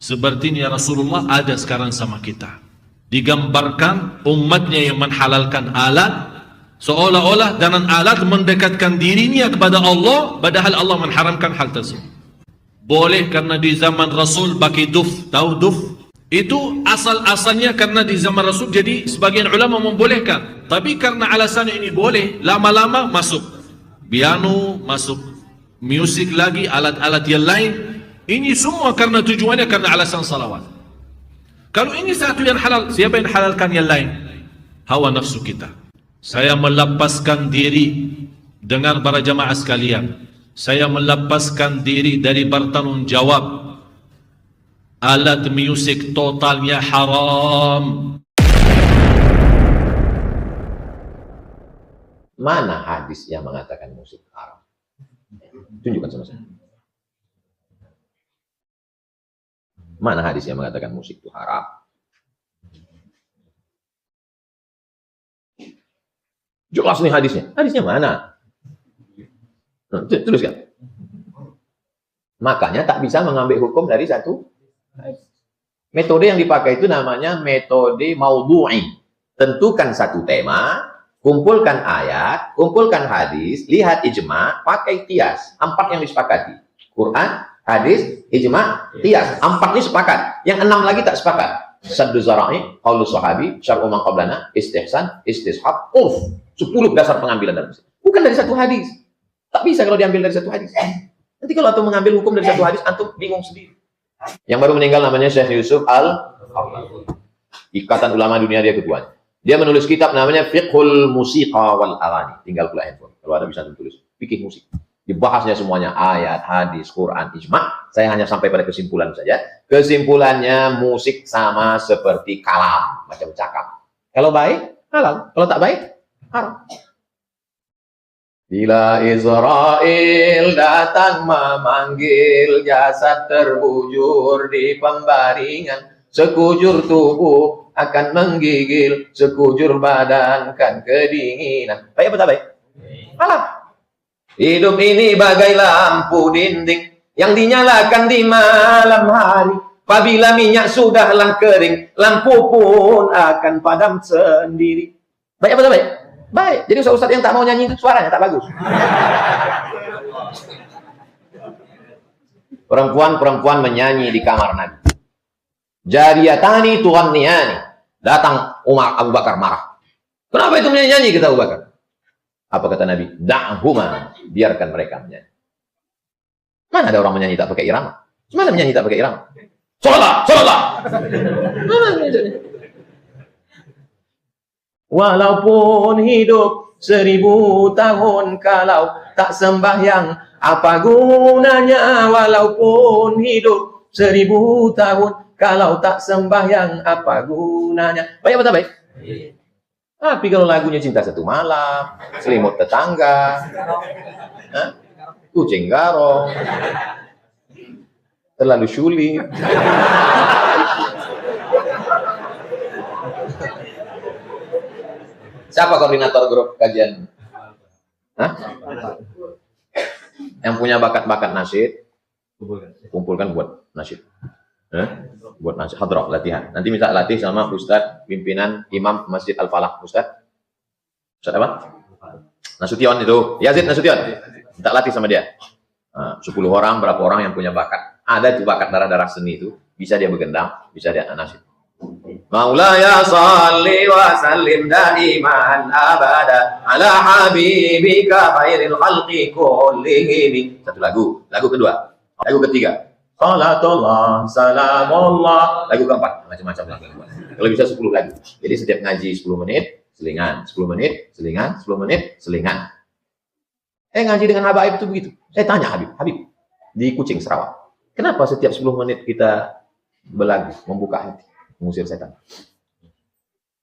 Sepertinya Rasulullah ada sekarang sama kita. Digambarkan umatnya yang menghalalkan alat, seolah-olah dengan alat mendekatkan dirinya kepada Allah, padahal Allah mengharamkan hal tersebut. Boleh karena di zaman Rasul pakai duf, tahu duf? Itu asal-asalnya karena di zaman Rasul, jadi sebagian ulama membolehkan. Tapi karena alasan ini boleh, lama-lama masuk piano, masuk musik lagi, alat-alat yang lain. Ini semua karena tujuannya karena alasan salawat. Kalau ini satu yang halal, siapa yang halalkan yang lain? Hawa nafsu kita. Saya melepaskan diri dengan para jamaah sekalian. Saya melepaskan diri dari bertanggung jawab. Alat musik totalnya haram. Mana hadis yang mengatakan musik haram? Tunjukkan sama saya. Mana hadis yang mengatakan musik itu haram? Jelas nih hadisnya. Hadisnya mana? Tuliskan. Makanya tak bisa mengambil hukum dari satu. Metode yang dipakai itu namanya metode maudhu'i. Tentukan satu tema, kumpulkan ayat, kumpulkan hadis, lihat ijma, pakai qiyas. 4 yang disepakati. Quran, hadis, ijma, qiyas. 4 ini sepakat. Yang 6 lagi tak sepakat. Saddu zara'i, qaulus sahabi, syar'u man qablana, istihsan, istishab, 10 dasar pengambilan dalam Islam. Bukan dari satu hadis. Tak bisa kalau diambil dari satu hadis. Nanti kalau antum mengambil hukum dari satu hadis, antum bingung sendiri. Yang baru meninggal namanya Syekh Yusuf Al-Qaradawi. Ikatan Ulama Dunia dia ketuanya. Dia menulis kitab namanya Fiqhul Musiqa wal Aghani. Tinggal pula handphone. Kalau ada bisa tulis. Fikih musik. Dibahasnya semuanya, ayat, hadis, Quran, ijma. Saya hanya sampai pada kesimpulan saja. Kesimpulannya musik sama seperti kalam, macam cakap. Kalau baik, halal. Kalau tak baik, haram. Bila Israel datang memanggil, jasad terbujur di pembaringan, sekujur tubuh akan menggigil, sekujur badan kan kedinginan. Baik apa tak baik? Halal. Hidup ini bagai lampu dinding yang dinyalakan di malam hari. Apabila minyak sudahlah kering, lampu pun akan padam sendiri. Baik apa tak baik? Baik. Jadi ustaz yang tak mau nyanyi itu suaranya tak bagus. Perempuan-perempuan menyanyi di kamar Nabi. Jariyatani tuhanniyani. Datang Umar Abu Bakar marah. Kenapa itu menyanyi kita Abu Bakar? Apa kata Nabi? Da'huma, biarkan mereka menyanyi. Mana ada orang menyanyi tak pakai irama? Mana menyanyi tak pakai irama? Salat, salat. Walaupun hidup 1000 tahun, kalau tak sembahyang, apa gunanya? Walaupun hidup 1000 tahun, kalau tak sembahyang, apa gunanya? Baik apa tak baik? Tapi kalau lagunya Cinta Satu Malam, Selimut Tetangga, Kucing Garong, Terlalu Sulit, siapa koordinator grup kajian? Hah? Yang punya bakat-bakat nasyid, kumpulkan buat nasyid. Buat nasyid, hadrah, latihan. Nanti minta latih sama Ustadz, pimpinan Imam Masjid Al-Falah. Ustadz apa? Nasution itu. Yazid Nasution. Minta latih sama dia. 10 orang, berapa orang yang punya bakat. Ada itu bakat darah-darah seni itu. Bisa dia begendang, bisa dia nasyid. Maulaya salli wa sallim daiman abada ala habibika khairil khalqi kullihim. Satu lagu. Lagu kedua. Lagu ketiga. Salatullah, salamullah. Lagu keempat. Macam-macam lagu. Kalau bisa 10 lagu. Jadi setiap ngaji 10 menit, selingan. 10 menit, selingan. 10 menit, selingan. Ngaji dengan Habaib itu begitu. Saya tanya Habib di Kucing Sarawak. Kenapa setiap 10 menit kita berlagu, membuka hati, mengusir setan?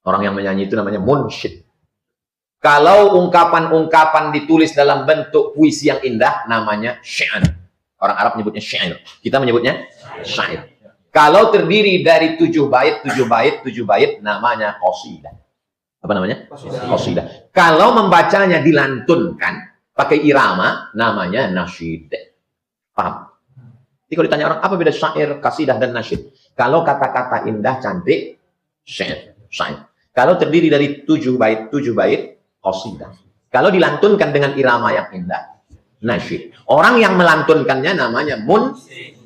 Orang yang menyanyi itu namanya munsyid. Kalau ungkapan-ungkapan ditulis dalam bentuk puisi yang indah, namanya syair. Orang Arab menyebutnya syair. Kita menyebutnya syair. Kalau terdiri dari 7 bait, 7 bait, 7 bait, namanya qasidah. Apa namanya? Qasidah. Kalau membacanya dilantunkan, pakai irama, namanya nasyid. Paham? Jadi kalau ditanya orang, apa beda syair, kasidah, dan nasyid? Kalau kata-kata indah, cantik, syair. Kalau terdiri dari 7 bait, qasidah. Kalau dilantunkan dengan irama yang indah, nasyid. Orang yang melantunkannya namanya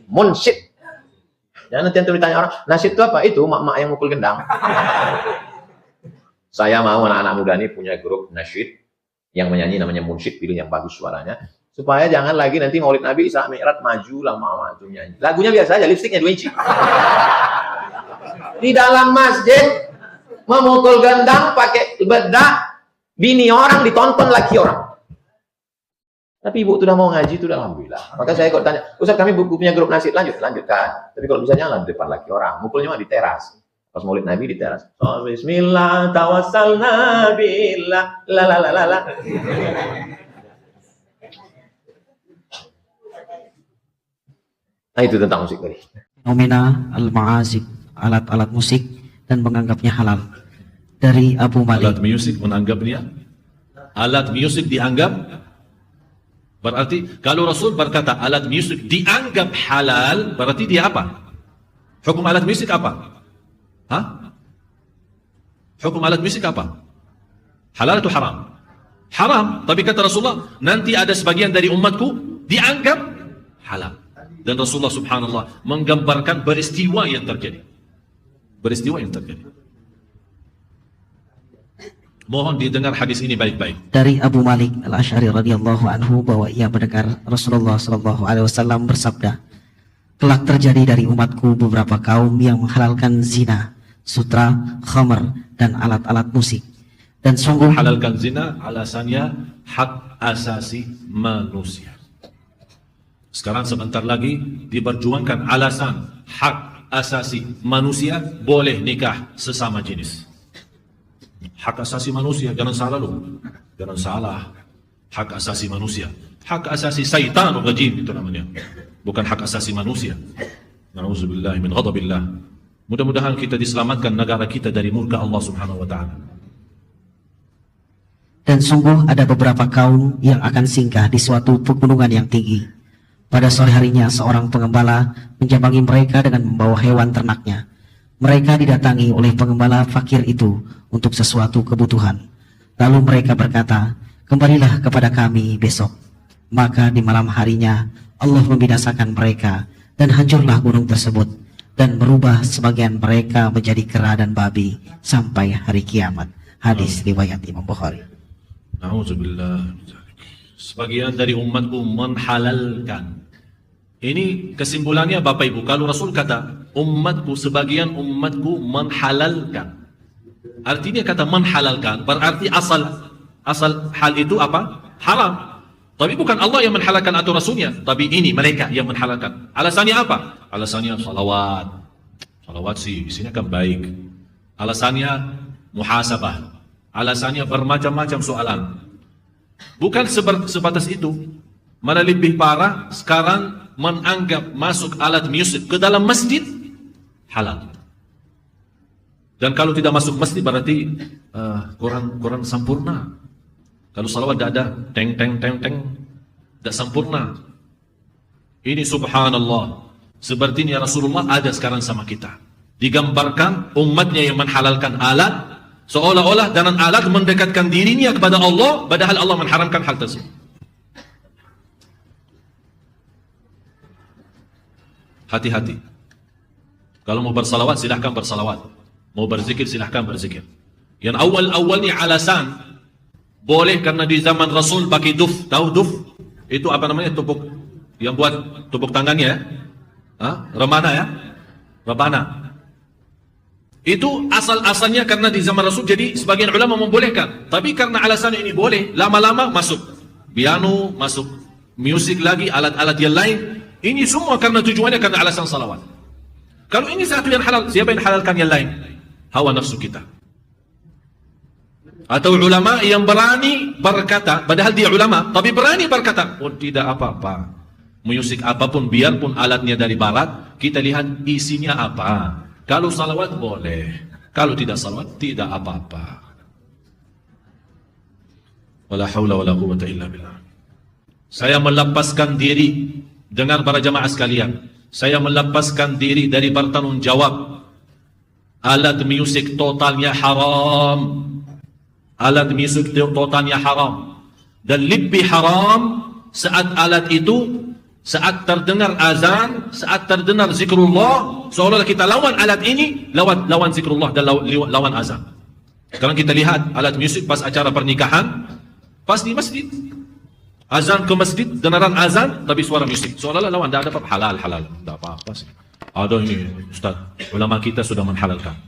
munsyid. Jangan nanti ditanya orang, nasyid itu apa? Itu mak-mak yang mukul gendang. Saya mau anak-anak muda ini punya grup nasyid yang menyanyi namanya munsyid, pilih yang bagus suaranya. Supaya jangan lagi nanti Maulid Nabi Isra Mi'raj maju lama-lama itu nyanyi. Lagunya biasa aja, lipstiknya 2 inci. Di dalam masjid memukul gendang pakai bedak, bini orang ditonton laki orang. Tapi ibu tuh udah mau ngaji, tuh udah alhamdulillah. Maka saya kok tanya, Ustaz kami punya grup nasyid, lanjutkan. Tapi kalau bisa jangan di depan laki orang, mukulnya mah di teras. Pas Maulid Nabi di teras. Oh, bismillah tawassalna billah la la la la la. Nah itu tentang musik tadi. Fenomena al-ma'azib, alat-alat musik dan menganggapnya halal. Dari Abu Malik. Alat musik dianggap, berarti kalau Rasul berkata alat musik dianggap halal, berarti dia apa? Hukum alat musik apa? Hukum alat musik apa? Halal atau haram? Haram. Tapi kata Rasulullah, nanti ada sebagian dari umatku dianggap halal. Dan Rasulullah subhanallah menggambarkan peristiwa yang terjadi. Mohon didengar hadis ini baik-baik. Dari Abu Malik Al-Asy'ari radhiyallahu anhu bahwa ia mendengar Rasulullah sallallahu alaihi wasallam bersabda, "Kelak terjadi dari umatku beberapa kaum yang menghalalkan zina, sutra, khamr dan alat-alat musik. Dan sungguh halalkan zina alasannya hak asasi manusia. Sekarang sebentar lagi diperjuangkan alasan hak asasi manusia boleh nikah sesama jenis. Hak asasi manusia, jangan salah loh. Jangan salah. Hak asasi manusia. Hak asasi syaitan rajim itu namanya. Bukan hak asasi manusia. Na'udzubillahi min ghadabillah. Mudah-mudahan kita diselamatkan negara kita dari murka Allah Subhanahu wa taala. Dan sungguh ada beberapa kaum yang akan singgah di suatu pegunungan yang tinggi. Pada sore harinya seorang pengembala menjambangi mereka dengan membawa hewan ternaknya. Mereka didatangi oleh pengembala fakir itu untuk sesuatu kebutuhan. Lalu mereka berkata, "Kembalilah kepada kami besok." Maka di malam harinya Allah membinasakan mereka dan hancurlah gunung tersebut dan merubah sebagian mereka menjadi kera dan babi sampai hari kiamat. Hadis riwayat Imam Bukhari. Na'udzubillah. Sebagian dari umatku menghalalkan. Ini kesimpulannya Bapak Ibu. Kalau Rasul kata umatku, sebagian umatku menghalalkan, artinya kata menghalalkan berarti asal hal itu apa? Haram. Tapi bukan Allah yang menghalalkan atau Rasulnya, tapi ini mereka yang menghalalkan. Alasannya apa? Alasannya salawat. Salawat sih isinya kan baik. Alasannya muhasabah. Alasannya bermacam-macam soalan. Bukan sebatas itu, malah lebih parah sekarang menganggap masuk alat musik ke dalam masjid halal. Dan kalau tidak masuk masjid berarti kurang sempurna. Kalau salawat tidak ada teng tidak sempurna. Ini subhanallah. Sepertinya Rasulullah ada sekarang sama kita. Digambarkan umatnya yang menghalalkan alat, seolah-olah dengan alat mendekatkan dirinya kepada Allah, padahal Allah mengharamkan hal tersebut. Hati-hati. Kalau mau bersalawat silahkan bersalawat. Mau berzikir silahkan berzikir. Yang awal-awalnya alasan boleh karena di zaman Rasul pakai duf. Tahu duf? Itu apa namanya? Tupuk yang buat tupuk tangannya ya? Remana ya? Rebana. Itu asal-asalnya karena di zaman Rasul, jadi sebagian ulama membolehkan. Tapi karena alasan ini boleh, lama-lama masuk piano, masuk musik lagi, alat-alat yang lain. Ini semua karena tujuannya karena alasan salawat. Kalau ini satu yang halal, siapa yang halalkan yang lain? Hawa nafsu kita. Atau ulama yang berani berkata, padahal dia ulama, tapi berani berkata, oh tidak apa-apa. Musik apapun, biarpun alatnya dari barat, kita lihat isinya apa. Kalau salawat boleh, kalau tidak salawat tidak apa-apa. Wala haula wala quwwata illa billah. Saya melepaskan diri, dengar para jamaah sekalian. saya melepaskan diri dari bertanggung jawab. Alat musik totalnya haram. Alat musik totalnya haram. Dan lebih haram saat alat itu, saat terdengar azan, saat terdengar zikrullah, seolah-olah kita lawan alat ini, lawan zikrullah dan lawan azan. Sekarang kita lihat alat musik pas acara pernikahan, pas di masjid. Azan ke masjid, dengaran azan, tapi suara musik. Seolah-olah lawan, tidak ada apa-apa. Halal. Tidak apa-apa sih. Ada ini, Ustaz. Ulama kita sudah menhalalkan.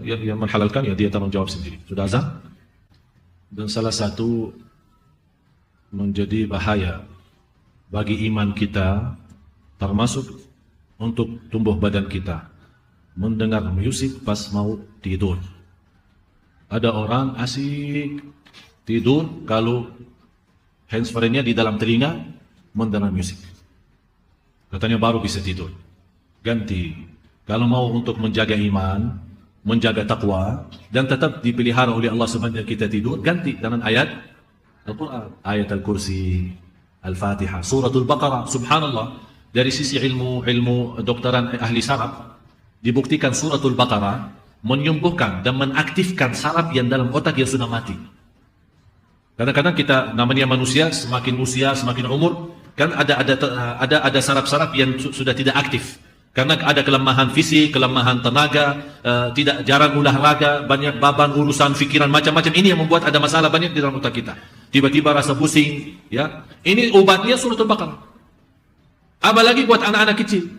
Yang menhalalkan, ya dia tanggung jawab sendiri. Sudah azan. Dan salah satu menjadi bahaya bagi iman kita, termasuk untuk tumbuh badan kita, mendengar musik pas mau tidur. Ada orang asik tidur kalau handsfree-nya di dalam telinga mendengar musik. Katanya baru bisa tidur. Ganti. Kalau mau untuk menjaga iman, menjaga takwa, dan tetap dipelihara oleh Allah sepanjang kita tidur, ganti dengan ayat Al-Quran, ayat Al-Kursi, Al-Fatihah, Suratul Baqarah. Subhanallah, dari sisi ilmu dokteran ahli saraf, dibuktikan Suratul Baqarah menyembuhkan dan mengaktifkan saraf yang dalam otak yang sudah mati. Kadang-kadang kita namanya manusia, semakin usia, semakin umur, kan ada saraf-saraf yang sudah tidak aktif. Karena ada kelemahan fisik, kelemahan tenaga, tidak jarang olahraga, banyak beban urusan pikiran macam-macam. Ini yang membuat ada masalah banyak di dalam otak kita. Tiba-tiba rasa pusing, ya. Ini obatnya Suratul Baqarah. Apalagi buat anak-anak kecil.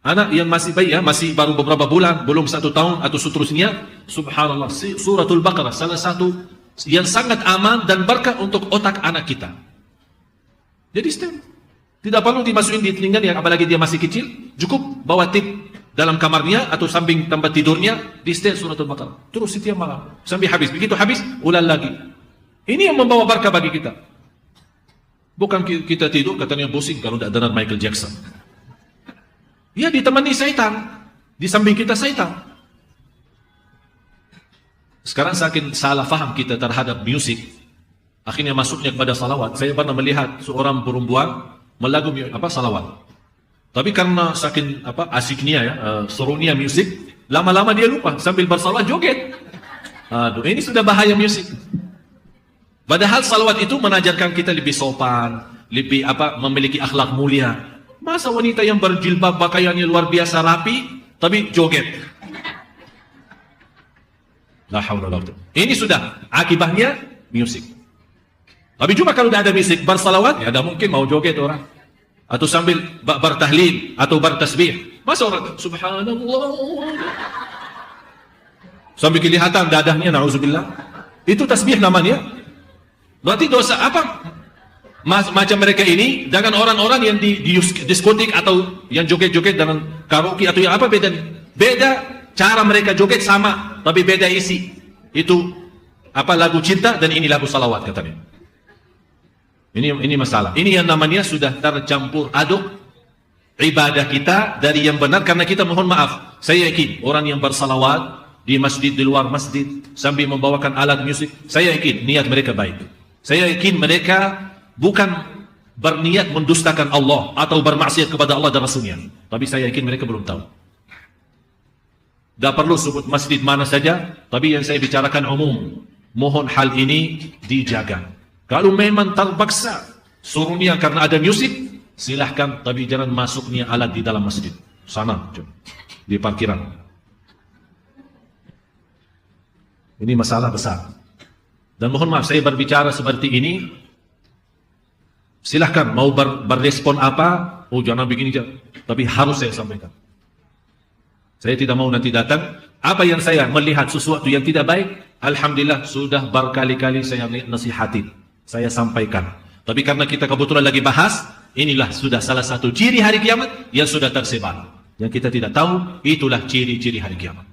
Anak yang masih bayi, ya, masih baru beberapa bulan, belum 1 tahun atau seterusnya. Subhanallah, Suratul Baqarah salah satu yang sangat aman dan berkah untuk otak anak kita. Jadi tidak perlu dimasukin di telinganya, apalagi dia masih kecil. Cukup bawa tip dalam kamarnya atau samping tempat tidurnya, di setel Suratul Baqarah. Terus setiap malam sampai habis. Begitu habis, ulang lagi. Ini yang membawa berkah bagi kita. Bukan kita tidur katanya pusing kalau tidak dengar Michael Jackson. Ya, ditemani syaitan. Di samping kita syaitan. Sekarang saking salah faham kita terhadap musik, akhirnya masuknya kepada salawat. Saya pernah melihat seorang perempuan melagu salawat. Tapi karena saking asiknya ya, serunya musik, lama-lama dia lupa sambil bersalawat joget. Aduh, ini sudah bahaya musik. Padahal salawat itu mengajarkan kita lebih sopan, lebih memiliki akhlak mulia. Masa wanita yang berjilbab pakaiannya luar biasa rapi, tapi joget? La haula wala quwwata. Ini sudah akibatnya musik. Tapi cuma kalau tidak ada musik, bersalawat, ya tidak mungkin mau joget orang. Atau sambil bertahlil atau bertasbih. Masa orang subhanallah sambil kelihatan dadahnya, na'udzubillah. Itu tasbih namanya. Berarti dosa apa? Macam mereka ini dengan orang-orang yang di diskotik atau yang joget-joget dengan karaoke atau yang apa bedanya? Beda cara mereka joget sama, tapi beda isi. Itu lagu cinta dan ini lagu salawat katanya. Ini masalah. Ini yang namanya sudah tercampur aduk ibadah kita dari yang benar. Karena kita mohon maaf, saya yakin orang yang bersalawat di masjid, di luar masjid sambil membawakan alat musik, saya yakin niat mereka baik. Saya yakin mereka bukan berniat mendustakan Allah atau bermaksiat kepada Allah dan Rasulnya. Tapi saya yakin mereka belum tahu. Tak perlu sebut masjid mana saja, tapi yang saya bicarakan umum. Mohon hal ini dijaga. Kalau memang terpaksa suruhnya karena ada musik, silahkan, tapi jangan masuknya alat di dalam masjid. Sana, di parkiran. Ini masalah besar. Dan mohon maaf, saya berbicara seperti ini. Silahkan mau berrespon apa, jangan begini, tapi harus saya sampaikan. Saya tidak mau nanti datang, apa yang saya melihat sesuatu yang tidak baik, alhamdulillah sudah berkali-kali saya nasihati, saya sampaikan. Tapi karena kita kebetulan lagi bahas, inilah sudah salah satu ciri hari kiamat yang sudah tersebar. Yang kita tidak tahu, itulah ciri-ciri hari kiamat.